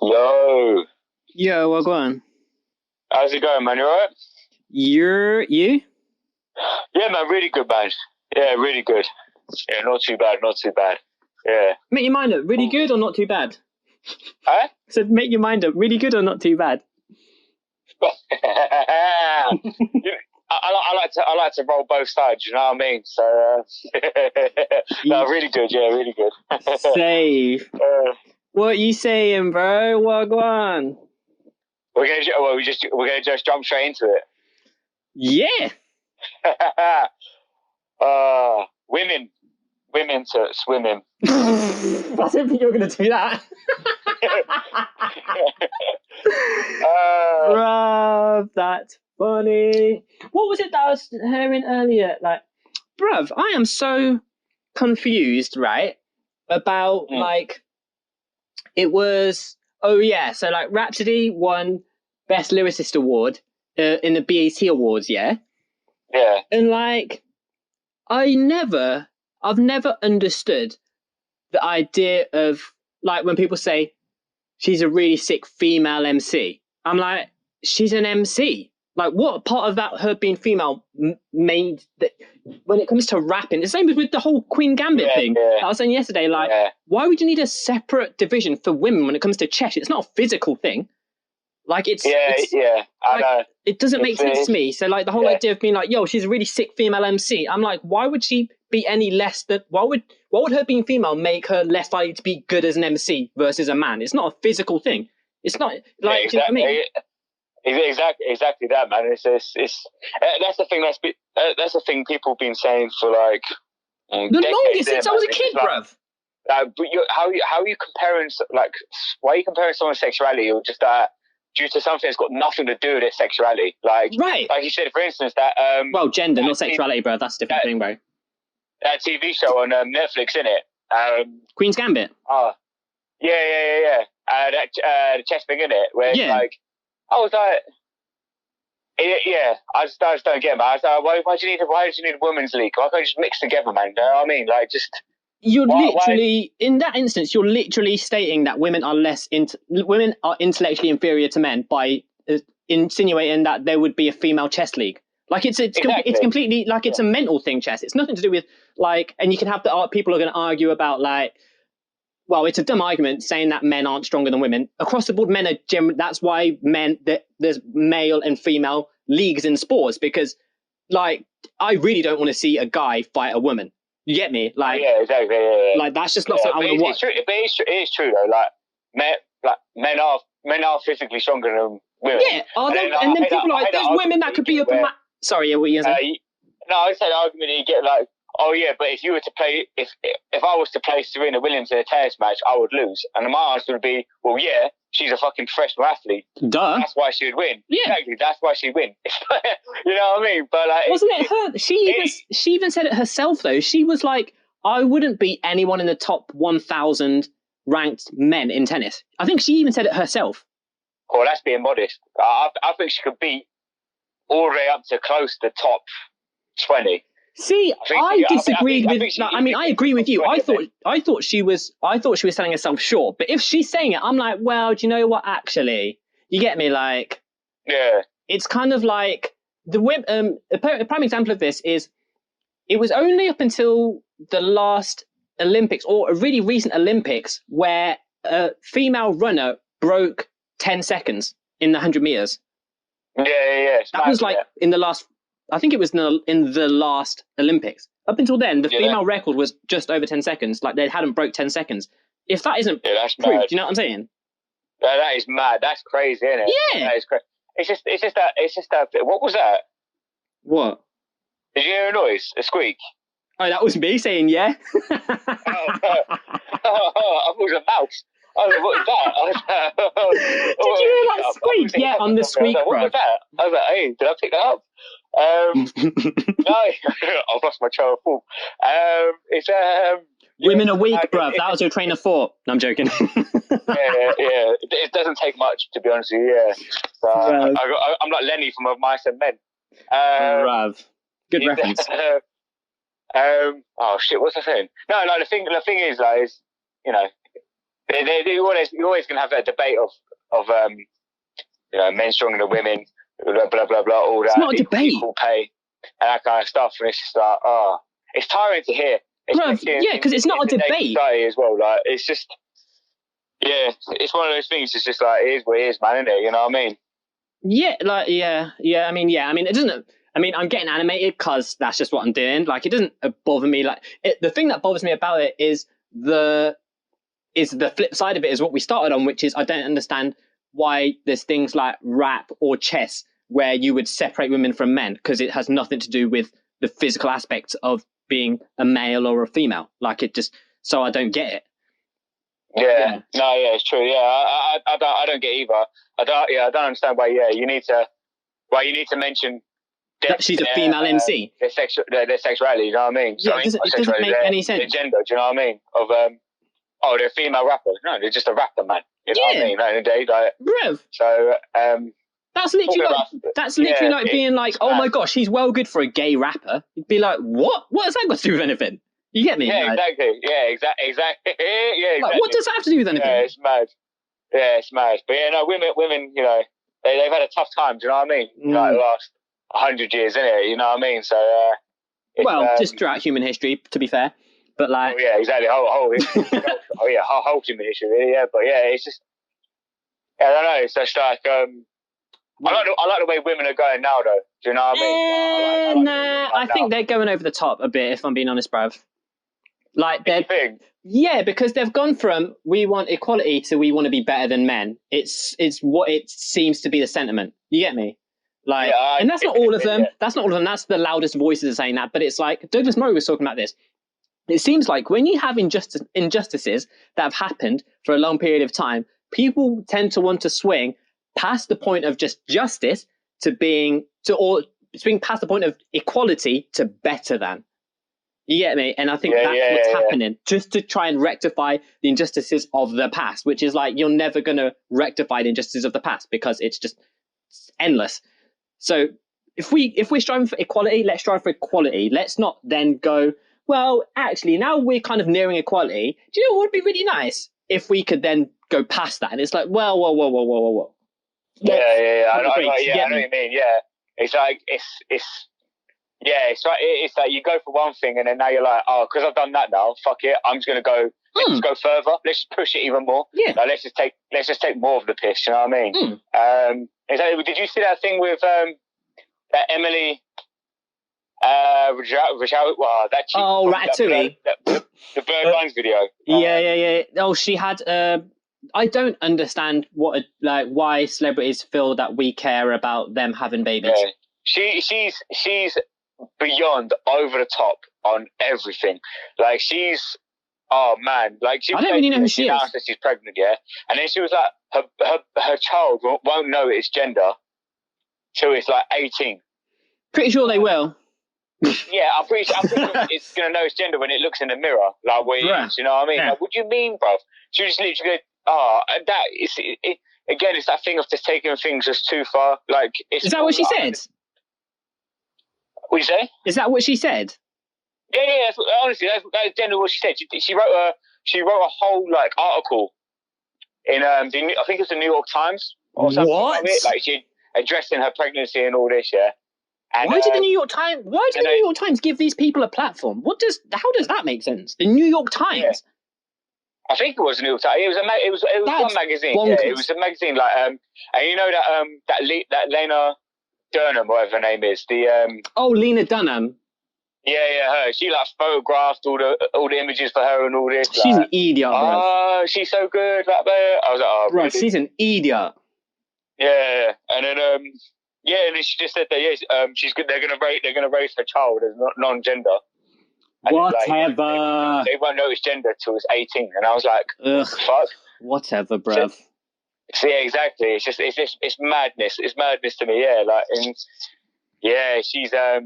Yo. Yo, well, go on. How's it going, man? You alright? You? Yeah, man, really good, man. Yeah, really good. Yeah, not too bad. Yeah. Make your mind up. Really good or not too bad? Huh? So make your mind up. Really good or not too bad? I like to roll both sides, you know what I mean? So, no, really good. Yeah, really good. Safe. What you saying, bro? What, go on. We're gonna just jump straight into it. Yeah. Women to swimming. I didn't think you were going to do that. Bruv, that's funny. What was it that I was hearing earlier? Like, bruv, I am so confused, right? About, like, it was, so, like, Rhapsody won Best Lyricist Award in the BET Awards, yeah? Yeah. And, like, I've never understood the idea of, like, when people say she's a really sick female MC. I'm like, she's an MC. Like, what part of that, her being female, made that when it comes to rapping? The same as with the whole Queen Gambit thing that I was saying yesterday. Like, why would you need a separate division for women when it comes to chess? It's not a physical thing. Like, I know. It doesn't make sense to me. So, like, the whole idea of being like, yo, she's a really sick female MC. I'm like, why would she be any less than? Why would her being female make her less likely to be good as an MC versus a man? It's not a physical thing. It's not like, do you know what I mean? Exactly that, man. It's that's the thing that's the thing people have been saying for like the longest since I was a kid, bruv. But how are you comparing, like, why are you comparing someone's sexuality or just that due to something that's got nothing to do with their sexuality? Like, right. Like you said, for instance, that well, gender, not sexuality, bro. That's a different thing, bro. That TV show on Netflix, innit? Queen's Gambit. Oh, yeah. The chess thing, innit? Where it's like, I was like, I just don't get it, man. I was like, why do you need a women's league? Why can't you just mix together, man? You know what I mean? Like, just. In that instance, you're literally stating that women are intellectually inferior to men by insinuating that there would be a female chess league. Like, it's completely like it's a mental thing. Chess. It's nothing to do with like, and you can have people are going to argue about like, well, it's a dumb argument saying that men aren't stronger than women. Across the board, men are that's why there's male and female leagues in sports, because like, I really don't want to see a guy fight a woman. You get me? Like, exactly. Yeah. Like, that's just not something I want to watch. It is true though. Like, men are physically stronger than women. Yeah, and then people are like, there's women that could be up. Sorry, what are you saying? No, I said the argument you get like, oh yeah, but if you were to play, if I was to play Serena Williams in a tennis match, I would lose. And my answer would be, well, yeah, she's a fucking professional athlete. Duh. That's why she would win. Yeah. Exactly. That's why she'd win. You know what I mean? But like, wasn't it her? She even said it herself though. She was like, I wouldn't beat anyone in the top 1,000 ranked men in tennis. I think she even said it herself. Oh, that's being modest. I think she could beat all the way up to close to top 20. See, I disagreed with. I agree with you. I thought she was selling herself short. But if she's saying it, I'm like, well, do you know what? Actually, you get me. Like, yeah, it's kind of like a prime example of this is it was only up until the last Olympics or a really recent Olympics where a female runner broke 10 seconds in the 100 meters. Yeah. That was like in the last. I think it was in the last Olympics. Up until then, the female record was just over 10 seconds. Like, they hadn't broke 10 seconds. If that isn't that's proof, mad. do you know what I'm saying? That is mad. That's crazy, isn't it? Yeah. That is crazy. It's just that. What was that? What? Did you hear a noise? A squeak? Oh, that was me saying yeah. I thought it was a mouse. I was like, what was that? Did you hear that squeak? Yeah, on the squeak, bro. What was that? I was like, hey, did I pick that up? No, I've lost my train of thought. It's women are weak, bruv. That was your train of thought. No, I'm joking. yeah. It doesn't take much, to be honest with you. Yeah. So I'm like Lenny from Of Mice and Men. Bruv. Good reference. Oh shit, what's I saying? No, like the thing is, like, is, you know, You're always going to have that debate of men stronger than women, blah blah blah blah, all that. It's not a debate. Equal pay and that kind of stuff, and it's just like, it's tiring to hear. Bruv, yeah, because it's not a debate. Society as well, like it's just, yeah, it's one of those things. It's just like, it is what it is, man, isn't it? You know what I mean? Yeah, like yeah. I mean, it doesn't. I mean, I'm getting animated because that's just what I'm doing. Like, it doesn't bother me. Like, the thing that bothers me about it is the flip side of it is what we started on, which is I don't understand why there's things like rap or chess where you would separate women from men, because it has nothing to do with the physical aspects of being a male or a female. Like, it just, so I don't get it. Yeah. No, yeah, it's true. Yeah, I don't get either. I don't understand why. Yeah, you need to mention that she's a female MC. Their sexuality. You know what I mean? Yeah, it doesn't make any sense. Their gender. Do you know what I mean? They're a female rapper. No, they're just a rapper, man. You know what I mean? At the end of the day, like, bruv. So that's literally like being like, oh my gosh, he's well good for a gay rapper. You'd be like, what? What has that got to do with anything? You get me? Yeah, like, exactly. Yeah, exactly. Yeah, exactly. Like, what does that have to do with anything? Yeah, it's mad. Yeah, it's mad. But yeah, no, women, you know, they've had a tough time. Do you know what I mean? Like the last 100 years, innit? You know what I mean? So, just throughout human history, to be fair. But like, yeah, exactly. Whole human history, really. Yeah, but yeah, it's just, I don't know. It's just like, I like the way women are going now, though. Do you know what I mean? I think they're going over the top a bit, if I'm being honest, bruv. Like, yeah, because they've gone from we want equality to we want to be better than men. It's what it seems to be the sentiment. You get me? Like, and that's not all of them. Yeah. That's not all of them. That's the loudest voices saying that. But it's like Douglas Murray was talking about this. It seems like when you have injustices that have happened for a long period of time, people tend to want to swing past the point of just justice to swing past the point of equality to better than. You get me? And I think that's what's happening, just to try and rectify the injustices of the past, which is like, you're never going to rectify the injustices of the past because it's just endless. So if we're striving for equality, let's strive for equality. Let's not then go, well, actually, now we're kind of nearing equality. Do you know what would be really nice? If we could then go past that. And it's like, whoa. Yeah. I know what you mean. Yeah. It's like, it's like you go for one thing and then now you're like, oh, because I've done that now, fuck it, I'm just gonna go. Let's just go further. Let's just push it even more. Yeah. Like, let's just take more of the piss. You know what I mean? Did you see that thing with that Emily? Ratatouille. The Bird Runs video. Yeah. Oh, she had. I don't understand why celebrities feel that we care about them having babies. Yeah. She's beyond over the top on everything. Like, she's, oh man, like, I don't really know who she is. Announced that she's pregnant, yeah, and then she was like, her child won't know its gender till it's like 18. Pretty sure they will. Yeah, I'm pretty sure it's gonna know its gender when it looks in the mirror, like where it is. You know what I mean? Yeah. Like, what do you mean, bruv? She just literally go, and that is again, it's that thing of just taking things just too far. Like, is that what she said? What you say? Is that what she said? Yeah. Honestly, that's generally what she said. She wrote a whole like article in I think it's the New York Times or something. What? Like, she addressing her pregnancy and all this. Yeah. And, why did the New York Times give these people a platform? How does that make sense? The New York Times. Yeah. I think it was the New York Times. It was one magazine. Yeah, it was a magazine like and you know that Lena Dunham, whatever her name is, Lena Dunham. Yeah, her. She like photographed all the images for her and all this. She's an idiot, bro. Oh, she's so good, like that. I was like, oh, bro, really? She's an idiot. Yeah, and then and then she just said that she's good. They're gonna raise her child as non-gender. And whatever. Like, they won't know its gender till it's 18, and I was like, fuck. Whatever, bruv. So, yeah, exactly. It's madness. It's madness to me. Yeah, like, and yeah, she's oh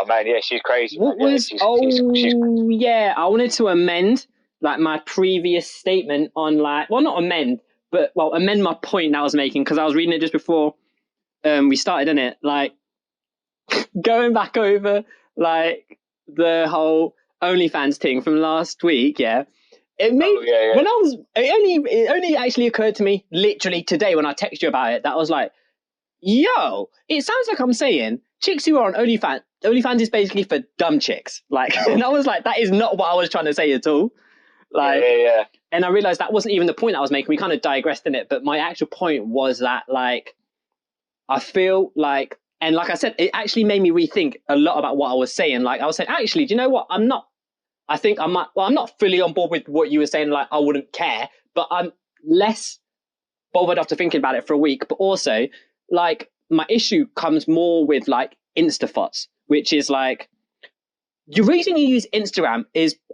man, yeah, she's crazy. Yeah, I wanted to amend like my previous statement on not amend, but amend my point that I was making, because I was reading it just before we started, innit? Like, going back over like the whole OnlyFans thing from last week, yeah. It made when I was it only actually occurred to me literally today when I texted you about it that I was like, yo, it sounds like I'm saying chicks who are on OnlyFans is basically for dumb chicks. Like, and I was like, that is not what I was trying to say at all. Like, and I realized that wasn't even the point I was making. We kind of digressed in it, but my actual point was that, like, I feel like, and like I said, it actually made me rethink a lot about what I was saying. Like, I was saying, actually, do you know what? I'm not fully on board with what you were saying. Like, I wouldn't care, but I'm less bothered after thinking about it for a week. But also, like, my issue comes more with like InstaTHOTS, which is like, the reason you use Instagram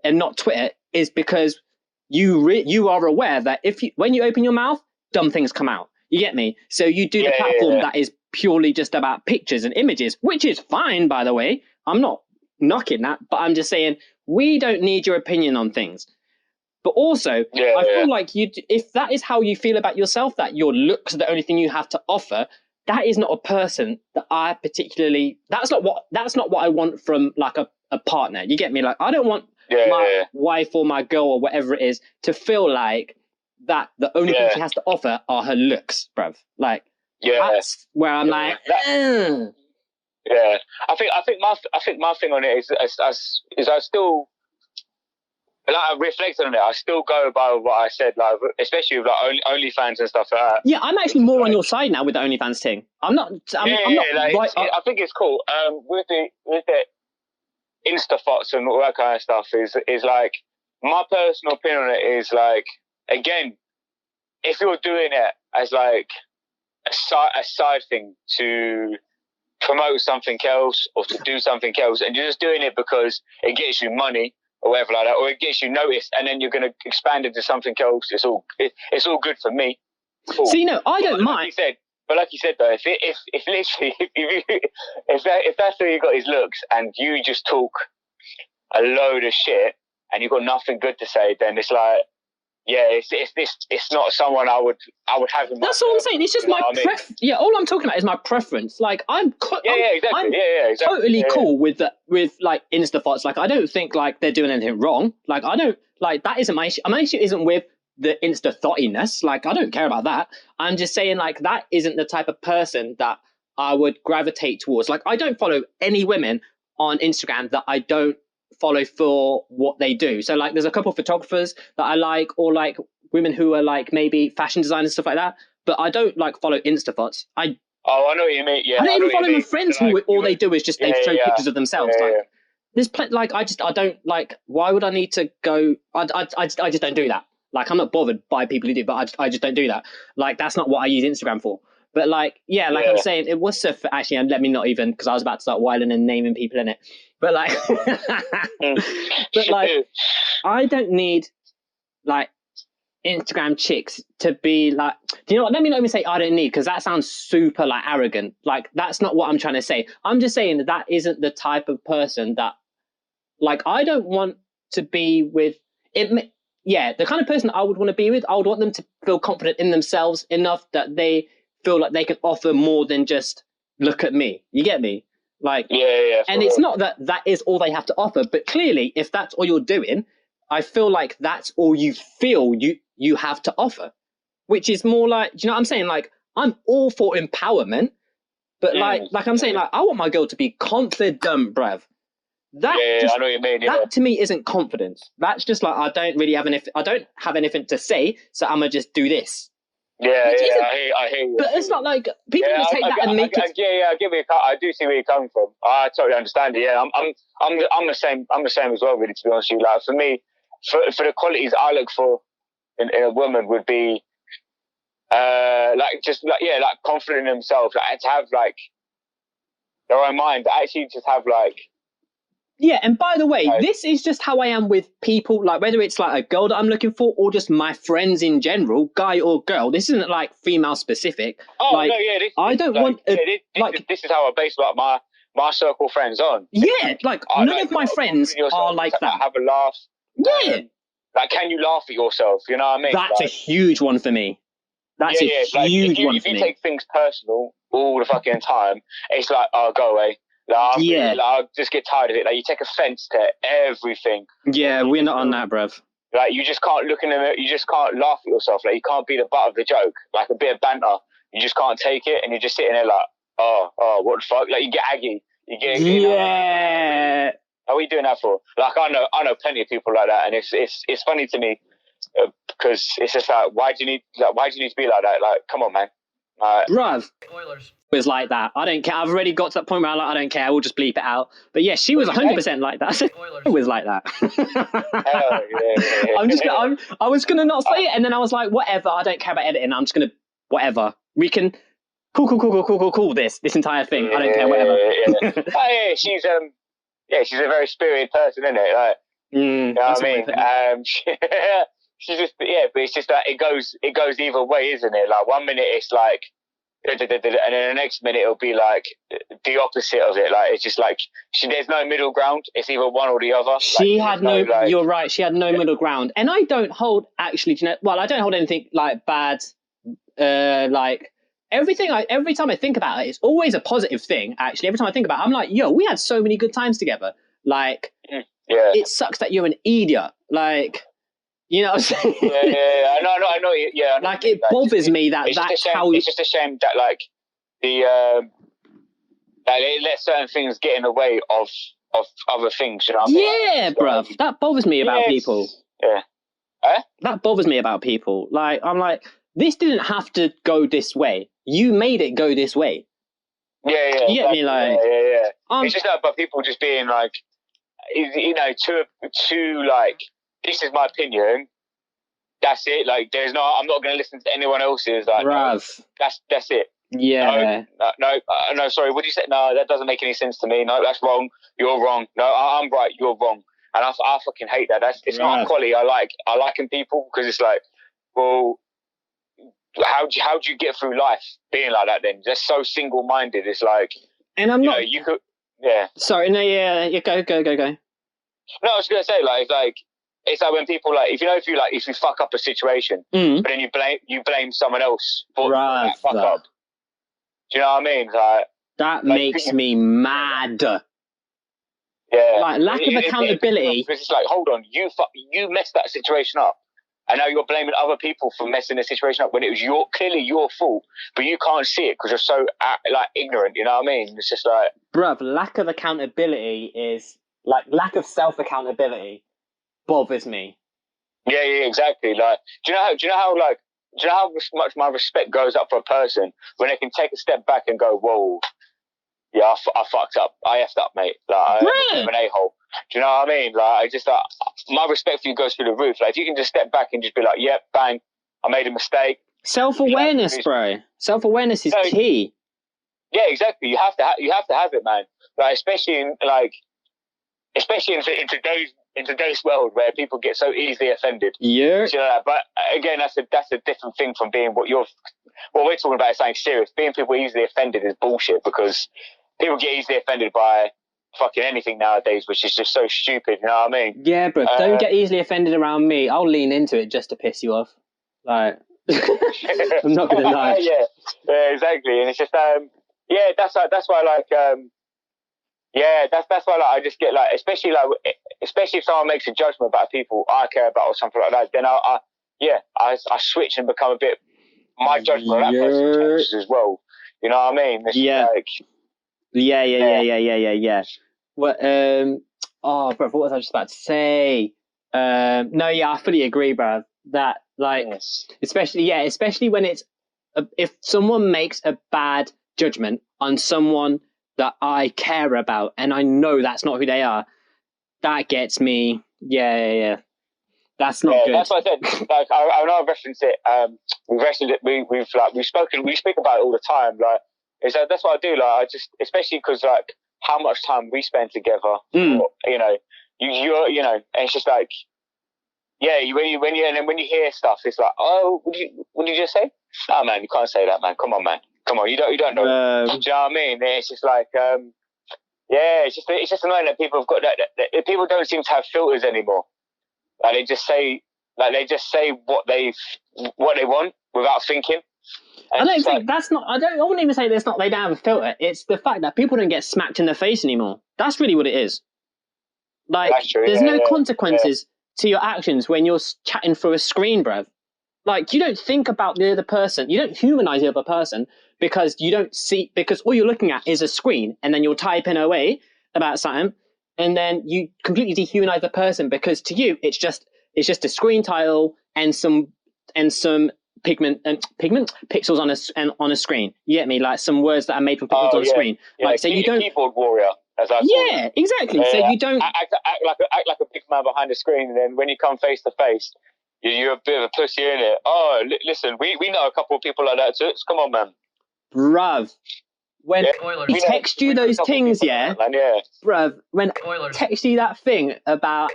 and not Twitter is because you are aware that when you open your mouth, dumb things come out. You get me? So you do the platform that is purely just about pictures and images, which is fine, by the way. I'm not knocking that, but I'm just saying we don't need your opinion on things. But also, I feel like if that is how you feel about yourself, that your looks are the only thing you have to offer, that is not a person that I particularly. That's not what I want from like a partner. You get me? Like, I don't want my wife or my girl or whatever it is to feel like that the only thing she has to offer are her looks, bruv. Like, that's where I'm like, yeah. I think my thing on it is I still, like, I reflected on it. I still go by what I said, like, especially with like OnlyFans and stuff like that. Yeah, I'm actually more on your side now with the OnlyFans thing. I'm not right. I think it's cool. With the InstaTHOTS and all that kind of stuff is like, my personal opinion on it is like, again, if you're doing it as like a side thing to promote something else or to do something else, and you're just doing it because it gets you money or whatever like that, or it gets you noticed, and then you're going to expand into something else, it's all good for me. Cool. So, you know, I don't mind. But like you said though, if literally if that's who you got his looks, and you just talk a load of shit and you've got nothing good to say, then it's like, it's not someone I would have in my. That's all I'm saying. It's just my preference. Yeah, all I'm talking about is my preference. Like, I'm totally cool with like InstaTHOTS. Like, I don't think like they're doing anything wrong. Like, I don't like that. Isn't my issue. My issue isn't with the InstaTHOTiness. Like, I don't care about that. I'm just saying, like, that isn't the type of person that I would gravitate towards. Like, I don't follow any women on Instagram that I don't follow for what they do. So like, there's a couple of photographers that I like, or like women who are like maybe fashion designers, stuff like that, but I don't like follow InstaTHOTs. I know what you mean. I don't even follow my friends who all they do is just they show pictures of themselves. There's like, I don't like, why would I need to go? I just don't do that. Like, I'm not bothered by people who do, but I just don't do that. Like, that's not what I use Instagram for. But like, I'm saying, it was actually, and let me not even, because I was about to start whiling and naming people in it. But like, I don't need like Instagram chicks to be like, do you know what? Let me not even say I don't need, because that sounds super like arrogant. Like, that's not what I'm trying to say. I'm just saying that isn't the type of person that, like, I don't want to be with it. Yeah, the kind of person I would want to be with, I would want them to feel confident in themselves enough that they feel like they can offer more than just look at me. You get me? Like, and it's not that is all they have to offer, but clearly, if that's all you're doing, I feel like that's all you feel you have to offer, which is more like, do you know what I'm saying? Like, I'm all for empowerment, but like I'm saying, like, I want my girl to be confident, bruv. That I know what you mean. That to me isn't confidence. That's just like, I don't have anything to say, so I'm gonna just do this. I hear you. But it's not like people take that and make it. I do see where you're coming from. I totally understand it. Yeah, I'm the same. I'm the same as well. Really, to be honest with you, like, for me, for the qualities I look for in a woman would be, like confident in themselves, like, to have like their own mind, actually just have like. Yeah, and by the way, this is just how I am with people, like, whether it's like a girl that I'm looking for or just my friends in general, guy or girl. This isn't like female specific. Oh, like, no, yeah. This is how I base like my circle of friends on. Yeah, like, none of my friends are like that. Have a laugh. Yeah. Like, can you laugh at yourself? You know what I mean? That's a huge one for me. That's a huge one for me. If you take things personal all the fucking time, it's like, oh, go away. Like, I just get tired of it. Like, you take offence to everything. Yeah, we're not on that, bruv. Like, you just can't look in the mirror, you just can't laugh at yourself. Like, you can't be the butt of the joke. Like, a bit of banter, you just can't take it, and you're just sitting there like, oh, what the fuck? Like, you get aggy. You get, yeah. What are we doing that for? Like, I know plenty of people like that, and it's funny to me because it's just like, why do you need to be like that? Like, come on, man. Bruv. Oilers was like that. I don't care. I've already got to that point where I'm like, I don't care. We'll just bleep it out. But yeah, she was 100% like that. It was like that. I was gonna not say it, and then I was like, whatever. I don't care about editing. I'm just gonna whatever. We can cool this entire thing. I don't care. Whatever. She's she's a very spirited person, isn't it? Like, you know what I mean? She's just but it's just that it goes either way, isn't it? Like, one minute it's like, and then the next minute it'll be like the opposite of it. Like, it's just like there's no middle ground. It's either one or the other. She had you're right. She had no middle ground, and I don't hold I don't hold anything like bad. Like every time I think about it, it's always a positive thing. Actually, every time I think about it, I'm like, yo, we had so many good times together. Like, it sucks that you're an idiot. Like, you know what I'm saying? I know. Yeah. Like, it bothers me that that's how. It's just a shame that like that it lets certain things get in the way of other things. You know what I mean? Yeah, bruv. That bothers me about people. Yeah. That bothers me about people. Like, I'm like, this didn't have to go this way. You made it go this way. Yeah. You get me? Like, it's just about people just being like, you know, too like, this is my opinion. That's it. Like, I'm not going to listen to anyone else's. Like, bruv. No, that's it. Yeah. No, sorry. What did you say? No, that doesn't make any sense to me. No, that's wrong. You're wrong. No, I'm right. You're wrong. And I fucking hate that. It's not a quality I like. I like in people because it's like, well, how do you get through life being like that then? Just so single-minded. It's like, and I'm not. You could, yeah. Sorry, no, yeah, go. No, I was gonna say it's like when people like if you fuck up a situation, but then you blame someone else for that fuck up. Do you know what I mean? Like, that makes me mad. Yeah. Like, lack of accountability. Because it's like, hold on, you messed that situation up. And now you're blaming other people for messing the situation up when it was clearly your fault, but you can't see it because you're so like ignorant. You know what I mean? It's just like, bruv, lack of accountability is like lack of self-accountability bothers me. Yeah, exactly. Like, do you know how much my respect goes up for a person when they can take a step back and go, whoa, yeah, I fucked up. I effed up, mate. Like, I'm an a-hole. Do you know what I mean? Like, I just, my respect for you goes through the roof. Like, if you can just step back and just be like, yep, bang, I made a mistake. Self-awareness, bro. Self-awareness is key. Yeah, exactly. You have to have it, man. Like, especially in today's world where people get so easily offended. Yeah. You know, but again, that's a different thing from being what we're talking about is something serious. Being people easily offended is bullshit because people get easily offended by fucking anything nowadays, which is just so stupid. You know what I mean? Yeah, bro. Don't get easily offended around me. I'll lean into it just to piss you off. Like, I'm not gonna lie. Yeah, exactly. And it's just that's why like that's why like I just get like especially if someone makes a judgment about people I care about or something like that, then I switch and become a bit. My judgment of that person changes as well. You know what I mean? It's like, yeah. What? Oh, bro, what was I just about to say? No, yeah, I fully agree, bro. That like, especially when it's if someone makes a bad judgment on someone that I care about and I know that's not who they are, that gets me. Yeah. That's not good. That's what I said. Like, I know I referenced it. We speak about it all the time. Like, that's what I do. Like, I just, especially because like how much time we spend together. Or, you know, you know, and it's just like, when you hear stuff, it's like, oh, what did you just say? Oh man, you can't say that, man. Come on, man. Come on, you don't know. Do you know what I mean? It's just like, it's just annoying that people have got that people don't seem to have filters anymore. Like they just say what they want without thinking. And I don't think that's not. I wouldn't even say there's not. They don't have a filter. It's the fact that people don't get smacked in the face anymore. That's really what it is. Like, there's no consequences to your actions when you're chatting through a screen, bruv. Like, you don't think about the other person. You don't humanize the other person because because all you're looking at is a screen, and then you're typing away about something, and then you completely dehumanize the person because to you it's just a screen title and some pixels on a screen. You get me? Like some words that are made from pixels on a screen. Yeah, like, so you don't keyboard warrior, as I call it. Exactly. So you don't act like a big man behind the screen, and then when you come face to face, you're a bit of a pussy, innit? Oh, listen, we know a couple of people like that too. Come on, man. Bruv. When he text you those things, bruv, when text you that thing about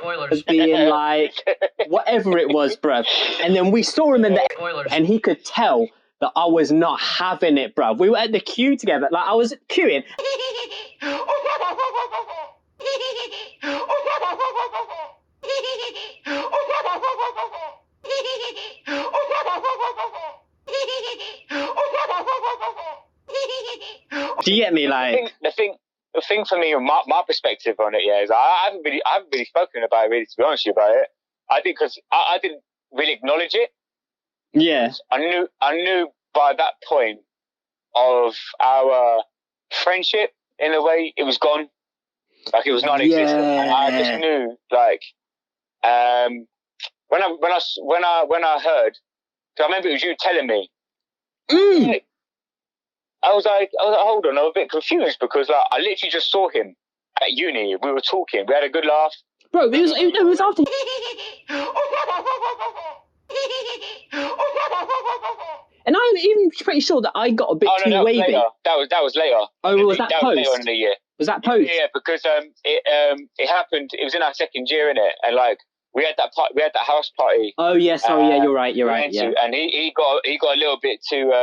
being like, whatever it was, bruv, and then we saw him in the and he could tell that I was not having it, bruv. We were at the queue together, like I was queuing. Do you get me? Like the thing for me, my perspective on it, is I haven't really spoken about it, really, to be honest with you about it. I think because I didn't really acknowledge it. Yeah. I knew by that point of our friendship, in a way, it was gone. Like it was non-existent. Yeah. And I just knew, like, when I heard, because I remember it was you telling me. I was like, hold on, I'm a bit confused because like I literally just saw him at uni. We were talking, we had a good laugh. Bro, it was after. And I'm even pretty sure that I got a bit too wavy. That was later. Oh, was that post? Was later in the year. Was that post? Yeah, because it happened. It was in our second year, innit? And like we had that house party. Oh yeah, sorry, yeah, you're right. Yeah. And he got a little bit too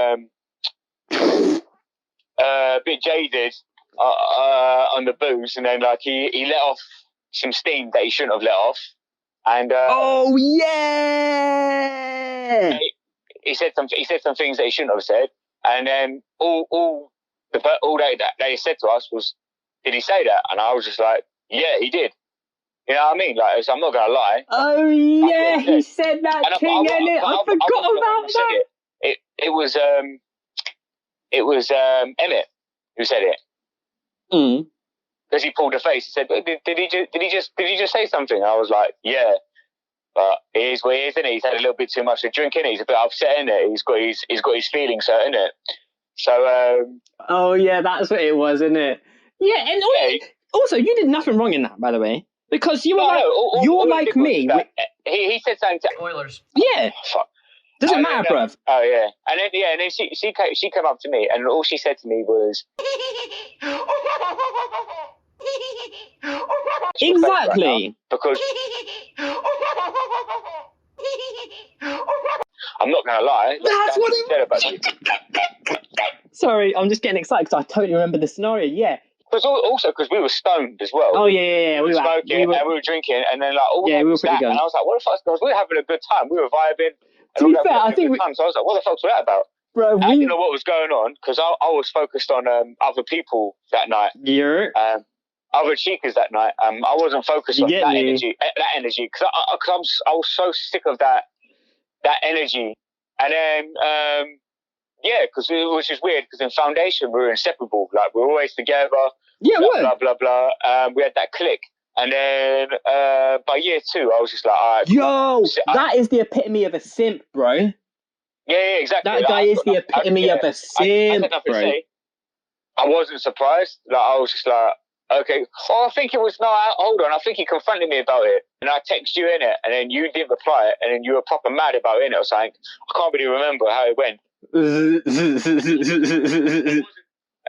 a bit jaded on the booze, and then like he let off some steam that he shouldn't have let off, and oh yeah, he said some things that he shouldn't have said, and then all that he said to us was, did he say that? And I was just like, yeah, he did. You know what I mean? Like, so I'm not gonna lie. Oh yeah, he said that thing, innit? I forgot about that. It was Emmett who said it. Because he pulled a face. He said, "Did he just say something?" I was like, "Yeah." But it is what it is, isn't it? He's had a little bit too much to drink, innit? He's a bit upset, innit? He's got his feelings hurt, innit? So oh yeah, that's what it was, isn't it? Yeah, and also you did nothing wrong in that, by the way, because you were you're like me. He said something to Oilers. Yeah. Oh, fuck. Doesn't matter, bruv. Oh yeah, and then she came up to me, and all she said to me was, exactly, because I'm not gonna lie. That's what it said about you. Sorry, I'm just getting excited because I totally remember the scenario. Yeah. Because we were stoned as well. Oh yeah. We were smoking and we were drinking, and then like we were pretty good. And I was like, what the fuck, guys? We were having a good time. We were vibing. To be fair, I think so I was like, what the fuck's that about? Bro, I didn't know what was going on because I was focused on other people that night. Yeah. Other cheekers that night. I wasn't focused on that energy because I was so sick of that energy. And then because it was just weird because in foundation we were inseparable. Like we were always together. Yeah, blah blah blah. We had that click. And then by year 2, I was just like, all right. Yo, that is the epitome of a simp, bro. Yeah, exactly. That guy is the epitome of a simp, bro. I wasn't surprised. Like I was just like, okay. Oh, I think it was hold on. I think he confronted me about it, and I texted you in it, and then you didn't reply, and then you were proper mad about it. I was like, I can't really remember how it went.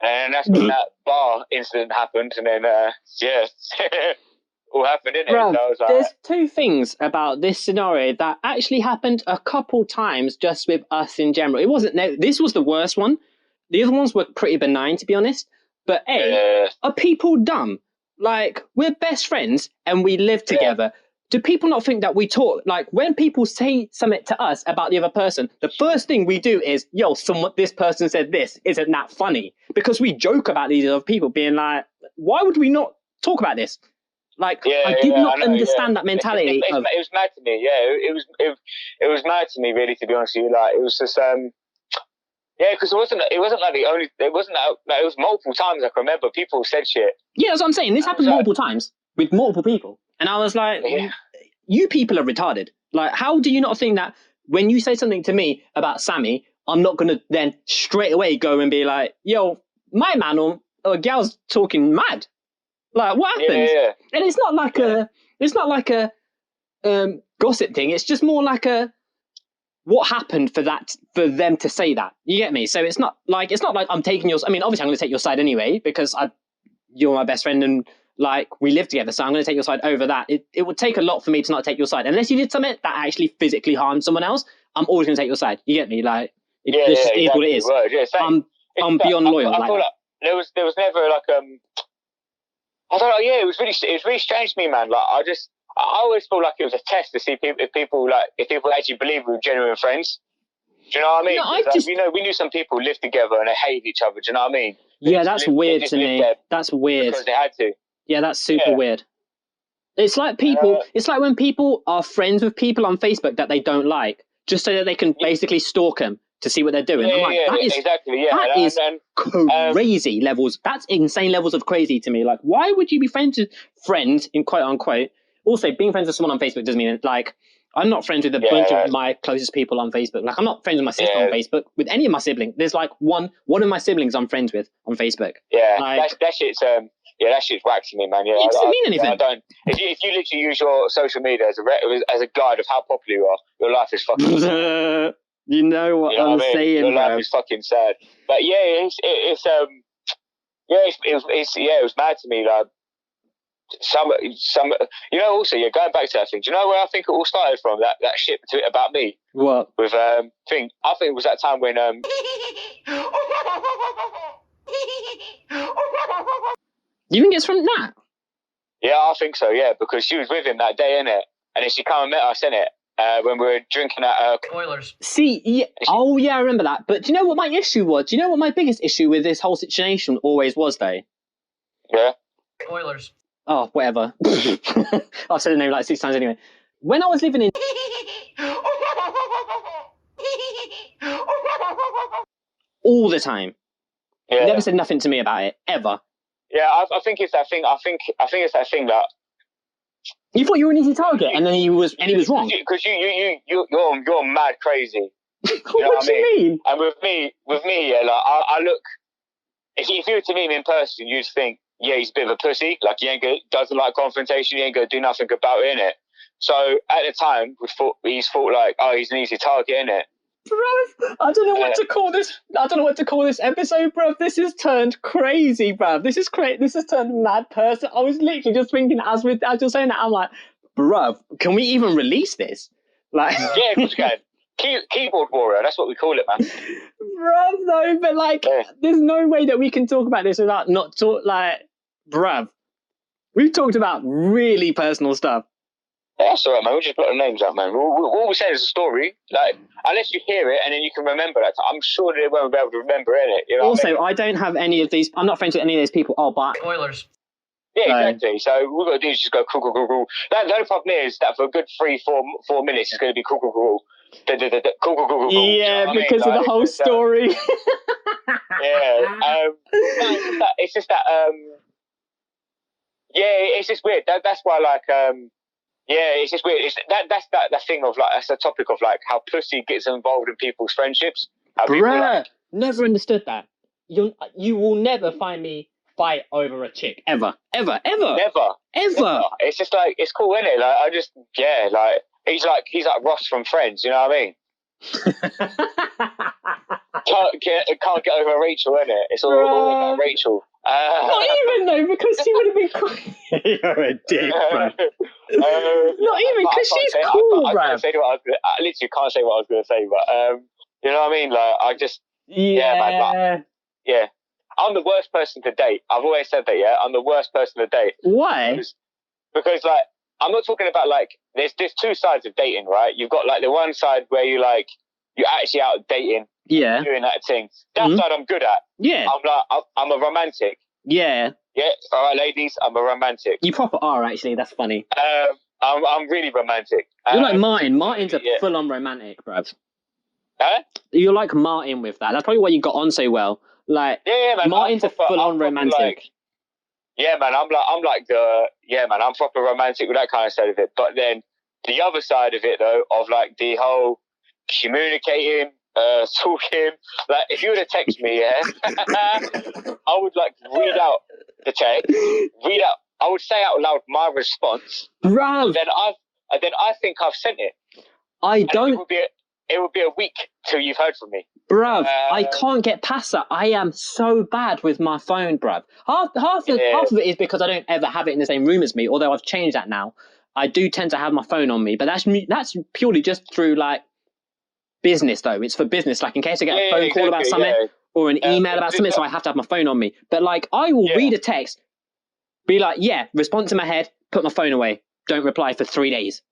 And that's when that bar incident happened, and then all happened, didn't it? Bruv, so I was like, there's 2 things about this scenario that actually happened a couple times just with us in general. It wasn't. This was the worst one. The other ones were pretty benign, to be honest. But are people dumb? Like, we're best friends and we live together. Do people not think that we talk? Like, when people say something to us about the other person, the first thing we do is, yo, this person said this. Isn't that funny? Because we joke about these other people being like, why would we not talk about this? Like, I did not understand that mentality. It was mad to me. Yeah, it was mad to me, really, to be honest with you. Like, it was just yeah, because it wasn't like the only. It wasn't that. It was multiple times. I can remember people said shit. Yeah, that's what I'm saying. This happened multiple times with multiple people, and I was like, you people are retarded. Like, how do you not think that when you say something to me about Sammy, I'm not gonna then straight away go and be like, yo, my man or a gal's talking mad. Like, what happened? Yeah. And it's not like a gossip thing. It's just more like what happened for them to say that. You get me? So it's not like I'm taking your. I mean, obviously I'm going to take your side anyway because you're my best friend and like we live together. So I'm going to take your side over that. It would take a lot for me to not take your side unless you did something that actually physically harmed someone else. I'm always going to take your side. You get me? Like it just is what it is. Right, I'm beyond loyal. I feel like there was never like I don't know. Yeah, it was really strange to me, man. Like I always felt like it was a test to see if people actually believe we were genuine friends. Do you know what I mean? No, we knew some people lived together and they hated each other. Do you know what I mean? Yeah, that's weird to me. That's weird because they had to. Yeah, that's super weird. It's like people. It's like when people are friends with people on Facebook that they don't like, just so that they can basically stalk them to see what they're doing. I'm like, that is crazy levels. That's insane levels of crazy to me. Like, why would you be friends in quote unquote? Also, being friends with someone on Facebook doesn't mean like I'm not friends with a bunch of my closest people on Facebook. Like, I'm not friends with my sister on Facebook, with any of my siblings. There's like one of my siblings I'm friends with on Facebook. Yeah, like, that shit's that shit's whack to me, man. Yeah, it doesn't mean anything. I don't. If you literally use your social media as a guide of how popular you are, your life is fucking sad. You know what I'm saying, your life is fucking sad. But yeah, it was mad to me. Like some, also going back to that thing. Do you know where I think it all started from? That shit about me. What? With I think it was that time when You think it's from that? Yeah, I think so. Yeah, because she was with him that day, innit? And then she came and met us, innit? When we were drinking at Oilers. See, yeah, I remember that. But do you know what my issue was? Do you know what my biggest issue with this whole situation always was, though? Yeah. Oilers. Oh, whatever. I've said the name like 6 times anyway. When I was living in... all the time. Yeah. Never said nothing to me about it, ever. Yeah, I think it's that thing. I think it's that thing that... You thought you were an easy target, and then he was wrong. Because you're mad crazy. You know what do you mean? And with me, yeah, like I look. If you were to meet him in person, you'd think, yeah, he's a bit of a pussy. Like doesn't like confrontation. He ain't gonna do nothing about it, innit? So at the time, he's thought like, oh, he's an easy target, innit? Bruv, I don't know what to call this. I don't know what to call this episode, bruv. This has turned crazy, bruv. This is crazy. This has turned mad person. I was literally just thinking as you're saying that, I'm like, bruv, can we even release this? Like, yeah, of course you can. Keyboard warrior, that's what we call it, man. Bruv, no, but like, there's no way that we can talk about this without not talk. Like, bruv, we've talked about really personal stuff. Yeah, that's all right, man. We'll just put the names out, man. All we're saying is a story. Like, unless you hear it and then you can remember that, I'm sure they won't be able to remember it. You know also, I don't have any of these. I'm not friends with any of those people. Oh, but Oilers. Yeah, exactly. So what we've got to do is just go cool. The only problem is that for a good 3-4 minutes, it's going to be cool. Cool. Yeah, because of the whole story. Yeah. It's just that. Yeah, it's just weird. That's why, like, yeah, it's just weird. That's that thing of like, that's the topic of like how pussy gets involved in people's friendships. Bruh, never understood that. You will never find me fight over a chick ever. Never. It's just like, it's cool, isn't it? Like like he's like Ross from Friends. You know what I mean? can't get over Rachel, innit? It's all about Rachel. Not even though, because she would have been cool. You're a dick, bro. Not even because she's cool, bro. I literally can't say what I was going to say, but you know what I mean? Like, I just man, like, I'm the worst person to date. I've always said that. Yeah, I'm the worst person to date. Why? Because like, I'm not talking about like, there's two sides of dating, right? You've got like the one side where you're actually out dating, doing that thing. That side I'm good at. Yeah, I'm a romantic. Yeah, Yeah, all right, ladies, I'm a romantic. You proper are, actually. That's funny. I'm really romantic. You're like Martin. Martin's a full-on romantic, bruv. Huh? You're like Martin with that. That's probably why you got on so well. Like, man, Martin's a full-on romantic. Like, man, I'm proper romantic with that kind of side of it. But then the other side of it, though, of like the whole communicating, talking, like if you were to text me, I would like read out the text, I would say out loud my response. Bruv. And then I think I've sent it. It would be a week till you've heard from me. Bruv, I can't get past that. I am so bad with my phone, bruv. Half of it is because I don't ever have it in the same room as me, although I've changed that now. I do tend to have my phone on me, but that's purely just through like business though. It's for business, like in case I get a phone call about something or an email about something, so I have to have my phone on me. But like I will read a text, be like, respond to my head, put my phone away, don't reply for 3 days.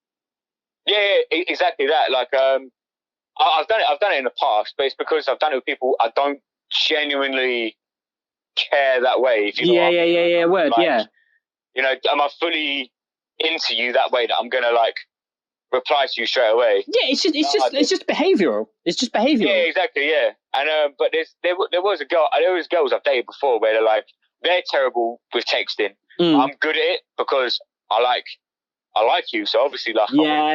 Yeah, exactly that. Like I've done it in the past, but it's because I've done it with people I don't genuinely care that way. If you know what I mean. Word, like, yeah. You know, am I fully into you that way that I'm gonna like reply to you straight away? Yeah, it's just behavioural. It's just behavioural. Yeah, exactly. Yeah, and but there was girls I've dated before where they're terrible with texting. I'm good at it because I like you, so obviously, like,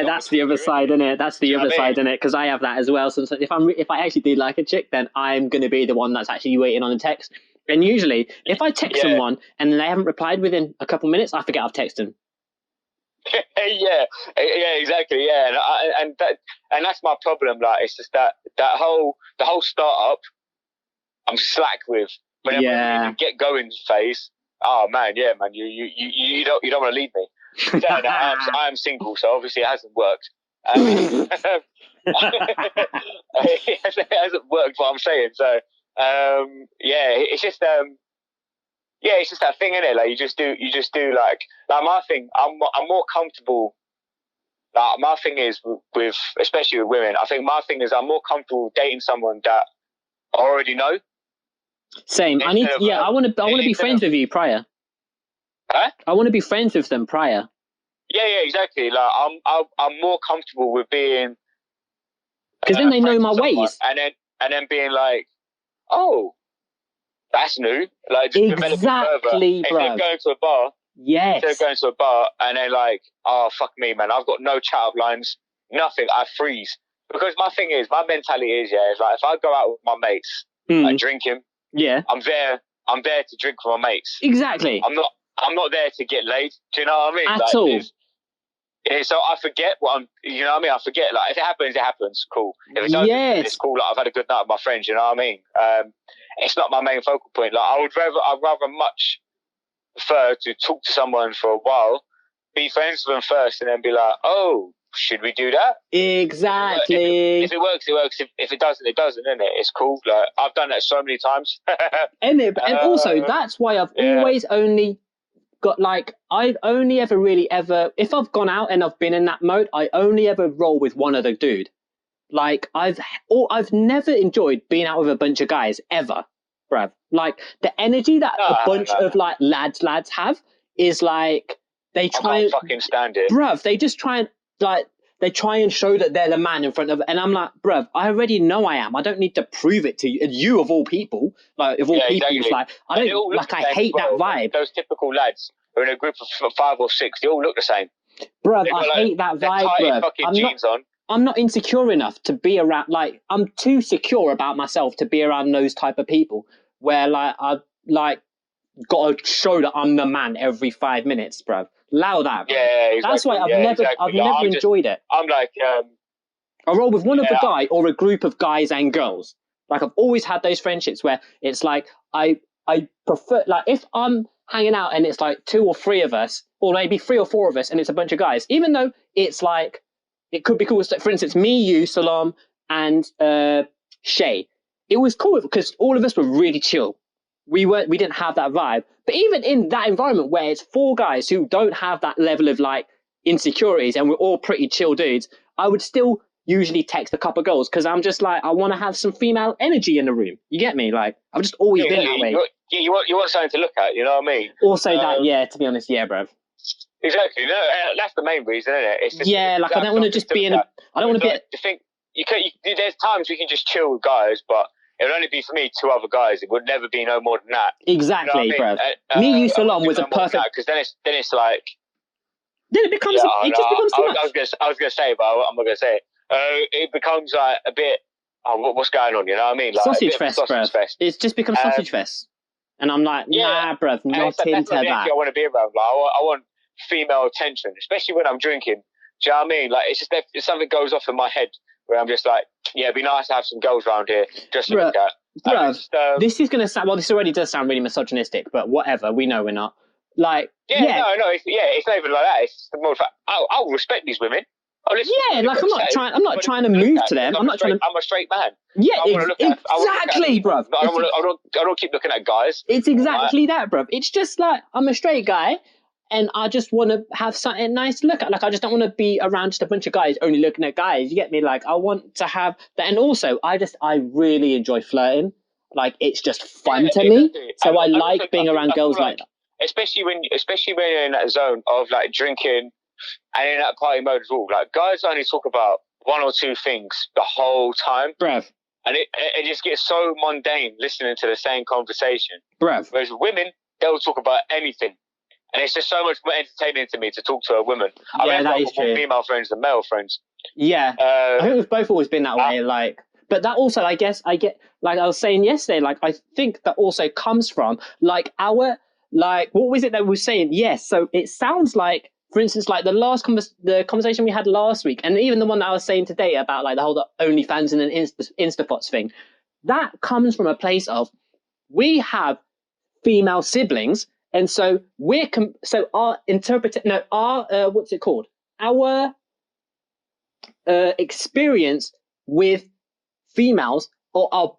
that's the other side, isn't it? That's the other side, isn't it? Because I have that as well. So if I actually do like a chick, then I'm going to be the one that's actually waiting on a text. And usually, if I text someone and they haven't replied within a couple minutes, I forget I've texted them. yeah, exactly. Yeah, and that's my problem. Like, it's just the whole startup, I'm slack with. But then when you get going phase, oh man, you don't want to leave me. I am single, so obviously it hasn't worked. It hasn't worked, what I'm saying. So, it's just that thing, innit? Like you just do like my thing. I'm more comfortable. Like my thing is with especially with women. I think my thing is I'm more comfortable dating someone that I already know. Same. I want to be friends with you prior. Huh? I want to be friends with them prior. Yeah, exactly. Like I'm more comfortable with being because then they know my ways, and then being like, oh, that's new. Like just exactly, instead of going to a bar. Yes. Instead of going to a bar and then like, oh fuck me, man, I've got no chat up lines, nothing. I freeze because my mentality is it's like if I go out with my mates, like drinking, I'm there to drink with my mates. Exactly. I'm not there to get laid. Do you know what I mean? At all. So I forget you know what I mean? I forget, like, if it happens, it happens. Cool. If it doesn't, it's cool. Like, I've had a good night with my friends, you know what I mean? It's not my main focal point. Like, I'd rather much prefer to talk to someone for a while, be friends with them first, and then be like, oh, should we do that? Exactly. If it works, it works. If it doesn't, it doesn't, innit? It's cool. Like, I've done that so many times. And also, that's why I've always only got like I've only ever if I've gone out and I've been in that mode, I only ever roll with one other dude. Like I've never enjoyed being out with a bunch of guys ever, bruv. Like the energy that a bunch of like lads have is like they try and fucking stand it, bruv. They just try and like they try and show that they're the man in front of, and I'm like, bruv, I already know I am. I don't need to prove it to you. You of all people, like of all people, exactly. Like I don't like. I hate that vibe. Those typical lads who are in a group of 5 or 6, they all look the same. Bruv, I hate that vibe, bruv. I'm not insecure enough to be around. Like I'm too secure about myself to be around those type of people. Where like I've like got to show that I'm the man every 5 minutes, bruv. Allow that. Bro. Yeah, exactly. That's why I've never enjoyed it. I'm like, I roll with one other guy or a group of guys and girls. Like I've always had those friendships where it's like I prefer, like if I'm hanging out and it's like 2 or 3 of us, or maybe 3 or 4 of us, and it's a bunch of guys. Even though it's like it could be cool. For instance, me, you, Salam, and Shay. It was cool because all of us were really chill. We didn't have that vibe. But even in that environment where it's 4 guys who don't have that level of like insecurities and we're all pretty chill dudes, I would still usually text a couple of girls because I'm just like, I want to have some female energy in the room. You get me? Like I've just always been that way. you want something to look at. You know what I mean? Also, to be honest, bruv. Exactly. No, that's the main reason, isn't it? It's just, I don't want to just be in a. I don't want to be. To think there's times we can just chill with guys, but it would only be for me 2 other guys. It would never be no more than that. Exactly, you know bruv. Me, you, Salon was a perfect. Because then it's like. Then it becomes. It just becomes too much. I was gonna say, but I'm not gonna say it. It becomes like a bit. Oh, what's going on? You know what I mean? Like sausage fest, bruv. It's just become sausage fest, and I'm like, nah, bruv, not into that. I want to be around. Like, I want female attention, especially when I'm drinking. Do you know what I mean? Like, it's just if something goes off in my head where I'm just like, it'd be nice to have some girls around here just to look at. Bruv, this is going to sound, this already does sound really misogynistic, but whatever, we know we're not. Like, no, it's not even like that. It's more like, I'll respect these women. I'm not trying to move to them. I'm a straight man. Yeah, exactly, bruv. I don't keep looking at guys. It's exactly that, bruv. It's just like, I'm a straight guy, and I just want to have something nice to look at. Like, I just don't want to be around just a bunch of guys only looking at guys. You get me? Like, I want to have that. And also, I really enjoy flirting. Like, it's just fun to me. So I like being around girls like that. Especially when you're in that zone of like drinking and in that party mode as well. Like, guys only talk about 1 or 2 things the whole time. Bruv. And it just gets so mundane listening to the same conversation. Bruv. Whereas women, they'll talk about anything. And it's just so much more entertaining to me to talk to a woman. I mean, I've got more female friends than male friends. Yeah. I think we've both always been that way. Like, but that also, I guess, I get, like I was saying yesterday, like, I think that also comes from, like, what was it that we were saying? Yes. So it sounds like, for instance, like the conversation we had last week, and even the one that I was saying today about like the whole OnlyFans and InstaTHOTS thing, that comes from a place of, we have female siblings. And so our experience with females, or our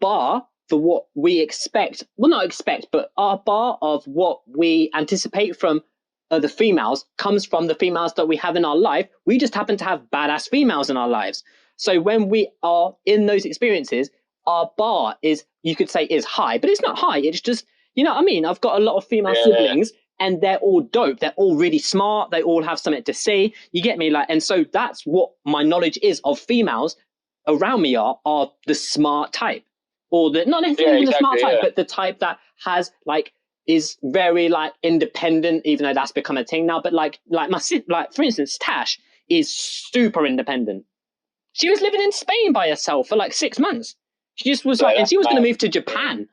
bar for what we expect, well, not expect, but our bar of what we anticipate from the females comes from the females that we have in our life. We just happen to have badass females in our lives. So when we are in those experiences, our bar is, you could say, is high, but it's not high. It's just, you know what I mean? I've got a lot of female siblings, and they're all dope. They're all really smart. They all have something to say. You get me? Like, and so that's what my knowledge is of females around me are the smart type, or not necessarily the smart type, but the type that has like, is very like independent, even though that's become a thing now. But like for instance, Tash is super independent. She was living in Spain by herself for like 6 months. She just was and she was going to move to Japan.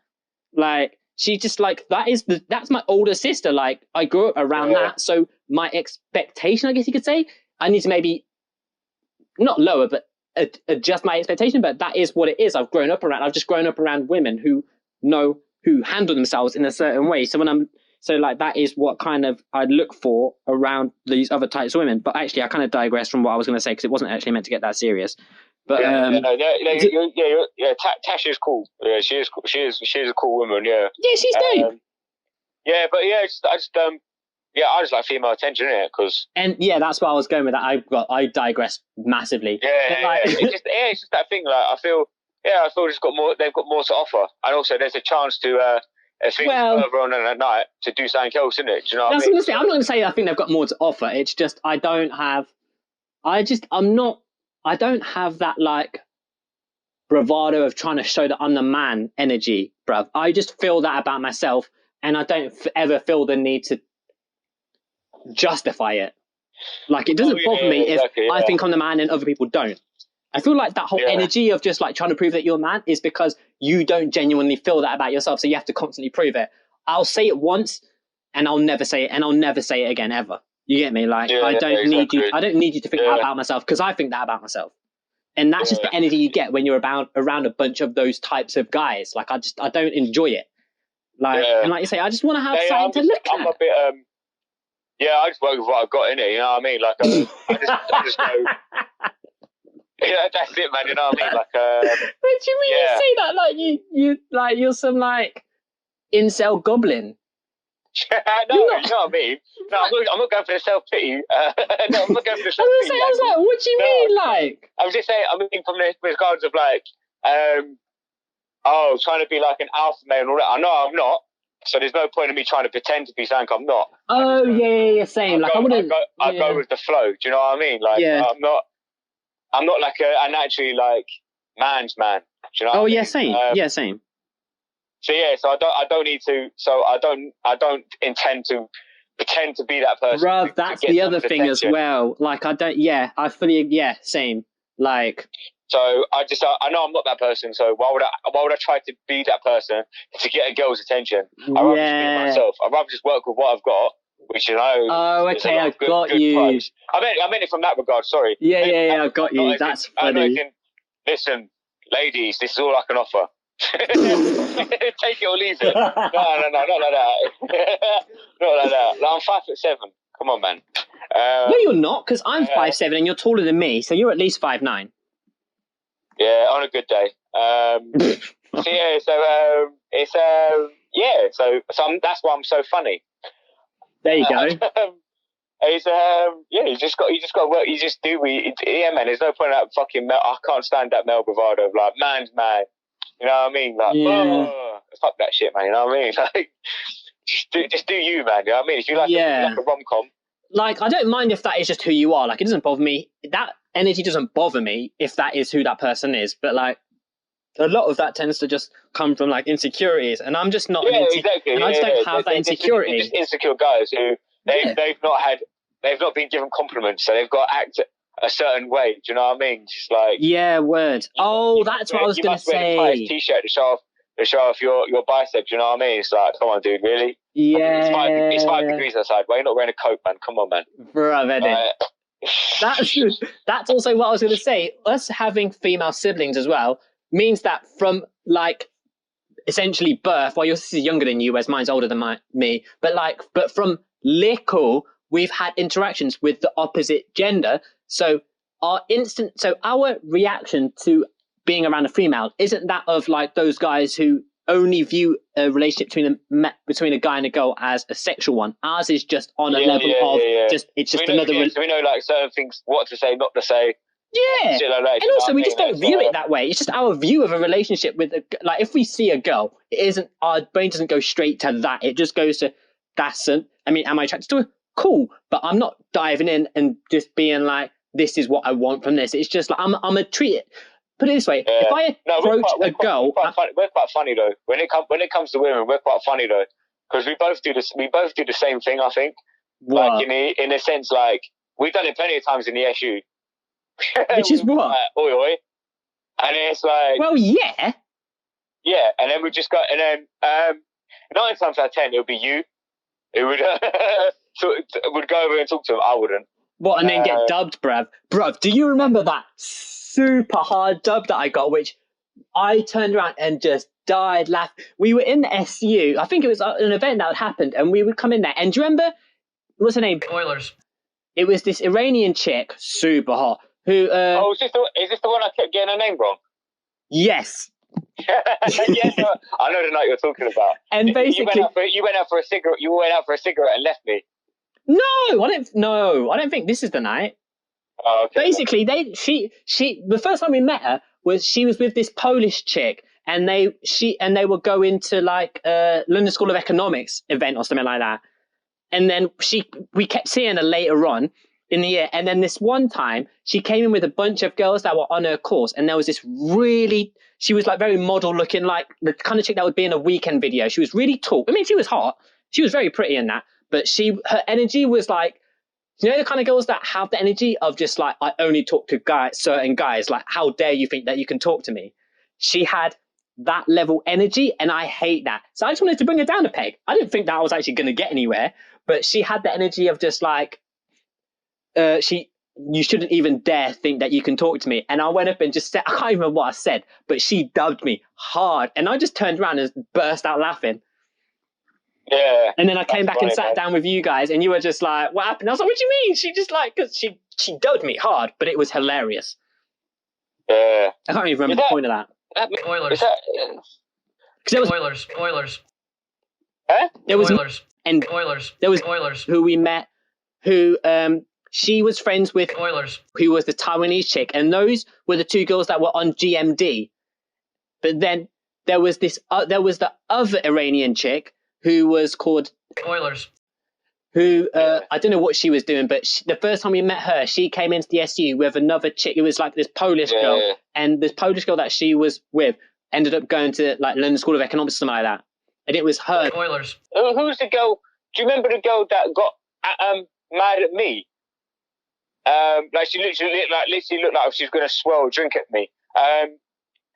Like, she just like, that's my older sister. Like, I grew up around that. So my expectation, I guess you could say, I need to maybe not lower, but adjust my expectation. But that is what it is. I've just grown up around women who handle themselves in a certain way. So that is what kind of I look for around these other types of women. But actually, I kind of digressed from what I was going to say, because it wasn't actually meant to get that serious. But Tash is cool. Yeah, she is a cool woman. Yeah. Yeah, she's dope. I just like female attention, innit? That's why I was going with that. I digress massively. It's just that thing. Like, I feel they've got more to offer, and also there's a chance to further on in the night to do something else, isn't it? Do you know what I mean? I'm not going to say I think they've got more to offer. It's just I don't have that like bravado of trying to show that I'm the man energy, bruv. I just feel that about myself, and I don't ever feel the need to justify it. Like, it doesn't bother me if I think I'm the man and other people don't. I feel like that whole energy of just like trying to prove that you're a man is because you don't genuinely feel that about yourself, so you have to constantly prove it. I'll say it once and I'll never say it, and I'll never say it again ever. You get me? Like, I don't need you to think that about myself, because I think that about myself. And that's just the energy you get when you're around a bunch of those types of guys. Like, I don't enjoy it. Like, and like you say, I just want to have something to look at. I'm a bit, I just work with what I've got in it, you know what I mean? Like, I just go, that's it, man, you know what I mean? Like, what do you mean you say that? Like, you're some, like, incel goblin. No, you know what I mean? No, I'm not going for the self-pity. No, I'm not going for the self-pity. I was like, what do you mean, like? I'm just saying, I mean, from the regards of, like, oh, trying to be like an alpha male and all that. I know I'm not. So there's no point in me trying to pretend to be something I'm not. Oh, yeah, same. I go with the flow. Do you know what I mean? Like, I'm not like a naturally like man's man. Do you know what I mean? Same. Same. So I don't need to. So I don't intend to pretend to be that person. Bruv, that's the other thing as well. Like, I fully, same. Like, so I know I'm not that person. So why would I try to be that person to get a girl's attention? I'd rather just be myself. I'd rather just work with what I've got, which Oh, okay, I got you. Price. I meant it from that regard. Sorry. Yeah, I got you. That's funny. Listen, ladies, this is all I can offer. Take it or leave it. No, not like that. Not like that. Like, I'm 5'7". Come on, man. No, you're not, because I'm 5'7" and you're taller than me, so you're at least 5'9". Yeah, on a good day. That's why I'm so funny. There you go. You just got to work. You just do. Man. There's no point in that fucking. I can't stand that male bravado of like man's man. You know what I mean? Like, fuck that shit, man. You know what I mean? Like, just do you, man. You know what I mean? If you like a rom-com. Like, I don't mind if that is just who you are. Like, it doesn't bother me. That energy doesn't bother me if that is who that person is. But, like, a lot of that tends to just come from, like, insecurities. And I'm just not exactly. And I just don't have that insecurity. They're just insecure guys who they've not been given compliments, so they've got to act a certain way. Do you know what I mean? Just like word. Oh, that's what I was going to say. You must wear the tightest t-shirt to show off your biceps. You know what I mean? It's like, come on, dude, really? Yeah. It's 5 degrees outside. Why are you not wearing a coat, man? Come on, man. Bruh, that's also what I was going to say. Us having female siblings as well means that from like essentially birth, well, your sister's younger than you, whereas mine's older than me, but from little, we've had interactions with the opposite gender. So our reaction to being around a female isn't that of like those guys who only view a relationship between a guy and a girl as a sexual one. Ours is just on a level of it's just another. So we know like certain things, what to say, not to say. Yeah, like that, and also we just don't view it that way. It's just our view of a relationship with like if we see a girl, it isn't our brain doesn't go straight to that. It just goes to am I attracted to her? Cool, but I'm not diving in and just being like, this is what I want from this. It's just like I'm a treat it. Put it this way: if I approach a girl, we're quite funny though. When it comes to women, we're quite funny though, because we both do this. We both do the same thing. I think, like in a sense, like we've done it plenty of times in the SU. Which is what? Oi, oi. And it's like, well, yeah, and then we just got, and then 9 times out of 10 it would be you who would would go over and talk to him. I wouldn't. What, and then get dubbed, bruv? Do you remember that super hard dub that I got, which I turned around and just died laughing? We were in the SU. I think it was an event that had happened, and we would come in there. And do you remember what's her name? Oilers. It was this Iranian chick, super hot. Who? Is this the one I kept getting her name wrong? Yes. Yes, I know the night you're talking about. And basically, you went out for a cigarette. You went out for a cigarette and left me. No, I don't think this is the night. Oh, okay. Basically, the first time we met her was she was with this Polish chick, and they were going to like London School of Economics event or something like that. And then we kept seeing her later on in the year. And then this one time she came in with a bunch of girls that were on her course. And there was this she was like very model looking, like the kind of chick that would be in a Weekend video. She was really tall. I mean, she was hot. She was very pretty in that. But her energy was like, you know, the kind of girls that have the energy of just like, I only talk to certain guys. Like, how dare you think that you can talk to me? She had that level energy, and I hate that. So I just wanted to bring her down a peg. I didn't think that I was actually going to get anywhere. But she had the energy of just like, you shouldn't even dare think that you can talk to me. And I went up and just said, I can't even remember what I said, but she dubbed me hard. And I just turned around and burst out laughing. Yeah. And then I came back and sat down with you guys, and you were just like, what happened? I was like, what do you mean? She just like, because she dubbed me hard, but it was hilarious. Yeah. I can't even remember the point of that. Oilers. Because there was Oilers. Huh? There was Oilers. And Oilers. There was Oilers. Who we met, who she was friends with Oilers. Who was the Taiwanese chick, and those were the two girls that were on GMD. But then there was the other Iranian chick who was called Spoilers. Who I don't know what she was doing, but the first time we met her, she came into the SU with another chick. It was like this Polish girl, and this Polish girl that she was with ended up going to like London School of Economics or something like that, and it was her. Spoilers. Who's the girl? Do you remember the girl that got mad at me? Like she literally looked like she was going to swirl a drink at me.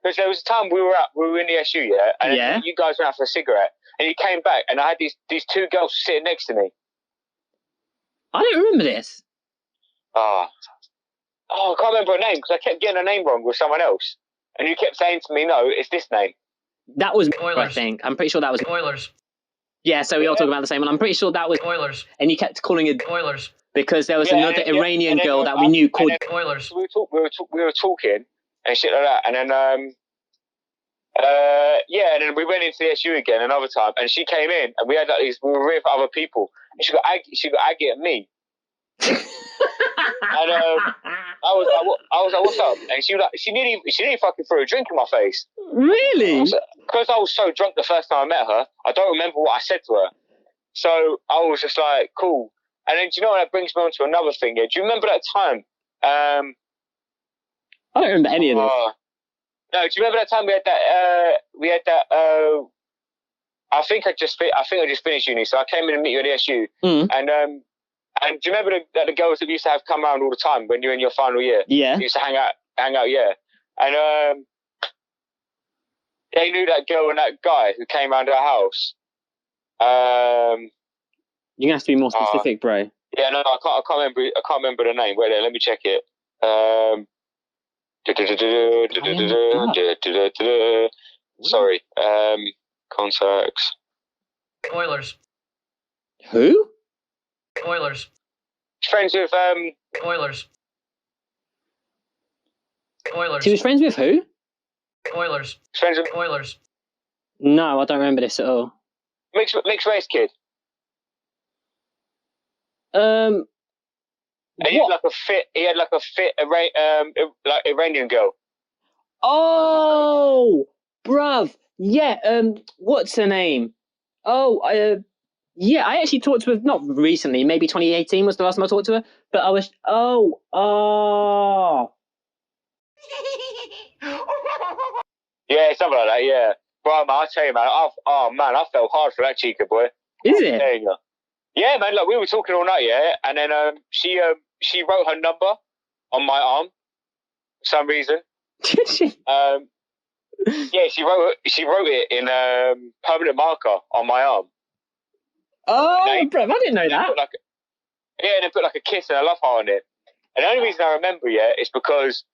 Because there was a time we were in the SU, and you guys went out for a cigarette, and you came back, and I had these two girls sitting next to me. I don't remember this. I can't remember her name because I kept getting her name wrong with someone else, and you kept saying to me, "No, it's this name." That was Spoilers. I think. I'm pretty sure that was Spoilers. Yeah, so we all talk about the same one. I'm pretty sure that was Spoilers. And you kept calling it Spoilers. because there was another Iranian girl that we knew called Spoilers. We were talking and shit like that, and then and then we went into the SU again another time, and she came in, and we were with other people, and she got aggy at me, and I was like, what's up? And she nearly fucking threw a drink in my face. Really? Because I was so drunk the first time I met her, I don't remember what I said to her. So I was just like, cool. And then do you know what, that brings me on to another thing? Yeah, do you remember that time? I don't remember any of this. No, do you remember that time we had that? I think I just finished uni, so I came in and meet you at the SU, and do you remember the girls that we used to have come around all the time when you were in your final year? Yeah. We used to hang out, yeah. And they knew that girl and that guy who came around our house. You're gonna have to be more specific, bro. Yeah, no, I can't remember the name. Wait there, let me check it. Sorry. Contacts. Spoilers. Who? Spoilers. Friends with Spoilers. Spoilers. She was friends with who? Spoilers. Friends with Spoilers. No, I don't remember this at all. mixed race kid. And he had like a fit like Iranian girl. Oh, bruv. Yeah. What's her name? Yeah, I actually talked to her, not recently, maybe 2018 was the last time I talked to her, but I was, Yeah, something like that, yeah. Bro, man, I tell you, man, I felt hard for that Chica, boy. Is it? Yeah, man, like, we were talking all night, yeah, and then she wrote her number on my arm for some reason. Did she? Yeah, she wrote it in permanent marker on my arm. Oh, bro, I didn't know that. And they put like a kiss and a love heart on it. And the only reason I remember, yeah, is because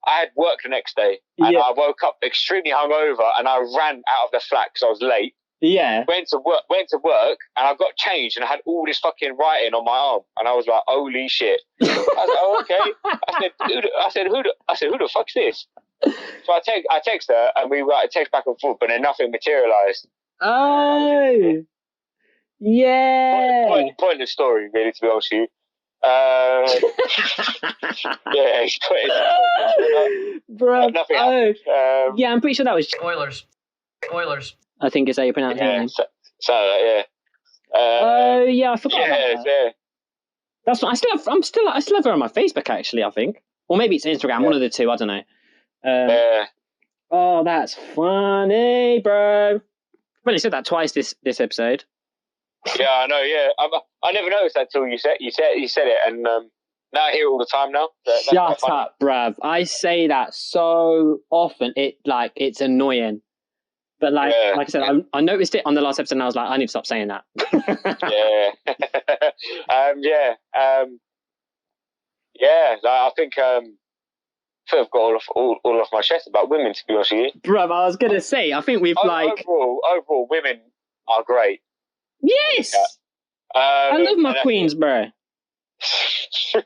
I had work the next day, and I woke up extremely hungover, and I ran out of the flat because I was late. Yeah. Went to work, and I got changed, and I had all this fucking writing on my arm, and I was like, "Holy shit!" I was like, "Oh, okay." I said, "Who the fuck's this?" So I text her, and we text back and forth, but then nothing materialized. Oh. Yeah. Pointless story, really, to be honest with you. Yeah, bro. Nothing else. Yeah, I'm pretty sure that was Spoilers. Spoilers. I think is how you pronounce yeah, it. yeah. Yeah, I forgot about that. Yeah. That's what I still have her on my Facebook actually, I think. Or maybe it's Instagram, one of the two, I don't know. Yeah. Oh, that's funny, bro. I've only said that twice this episode. Yeah, I know. Yeah, I never noticed that till you said it, and now I hear it all the time now. Shut up, bruv. I say that so often. It's annoying. But like I said, I noticed it on the last episode, and I was like, I need to stop saying that. Yeah. Like, I think I've got all off my chest about women, to be honest with you. Bruv, I was gonna say, I think we've overall, women are great. Yes! I love my queens, bro. Yeah.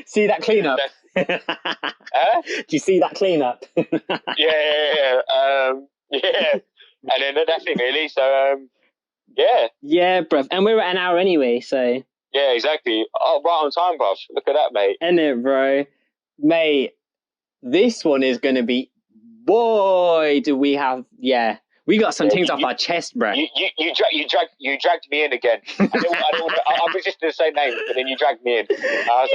See that cleanup? Do you see that cleanup? Yeah. And then that's it, really. So, yeah. Yeah, bruv. And we're at an hour anyway, so. Yeah, exactly. Oh, right on time, bruv. Look at that, mate. Isn't it, bro? Mate, this one is going to be boy, do we have, we got some things off our chest, bro. You dragged me in again. I resisted to say names, but then you dragged me in. As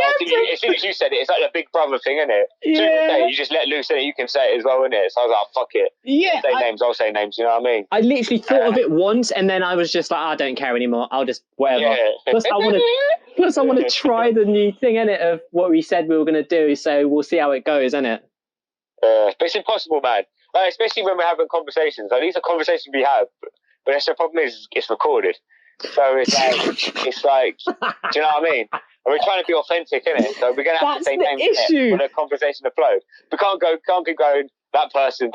soon as you said it, it's like a big brother thing, isn't it? Yeah. You just let loose in it, you can say it as well, innit? So I was like, fuck it. Yeah. Say names, I'll say names, you know what I mean? I literally thought of it once, and then I was just like, I don't care anymore. I'll just, whatever. Yeah. Plus, I want to try the new thing, innit, of what we said we were going to do, so we'll see how it goes, innit? But it's impossible, man. Like, especially when we're having conversations. Like, these are conversations we have, but the problem is it's recorded. So it's like, do you know what I mean? And we're trying to be authentic, innit? So we're going to have to say names for the conversation to flow. We can't keep going, that person,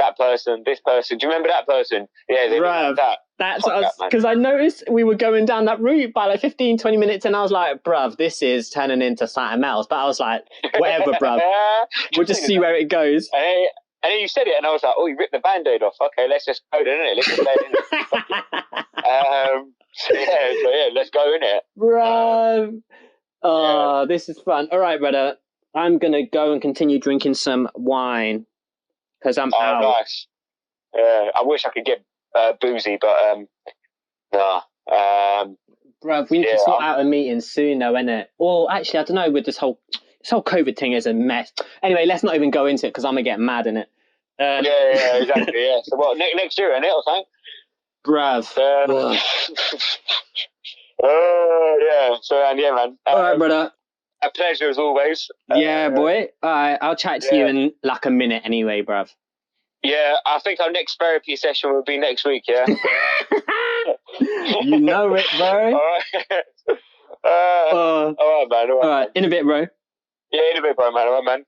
this person. Do you remember that person? Yeah, they like that. That's because I noticed we were going down that route by like 15, 20 minutes, and I was like, bruv, this is turning into something else. But I was like, whatever, bruv. We'll just see where it goes. And then you said it, and I was like, oh, you ripped the Band-Aid off. Okay, let's just go then, innit? Let's just go, innit? Let's go, innit? Bruv. This is fun. All right, brother. I'm going to go and continue drinking some wine because I'm out. Oh, nice. I wish I could get boozy, but nah. Bruv, we need to sort out a meeting soon, though, innit? Or actually, I don't know, with this whole COVID thing is a mess. Anyway, let's not even go into it because I'm going to get mad in it. Exactly, yeah. So, what, next year, innit, or something? Bruv. So, man. All right, brother. A pleasure as always. Yeah, boy. All right, I'll chat to you in like a minute anyway, bruv. Yeah, I think our next therapy session will be next week, yeah? You know it, bro. All right. All right, man. All right, in a bit, bro. Yeah, in a bit, bro, man. All right, man.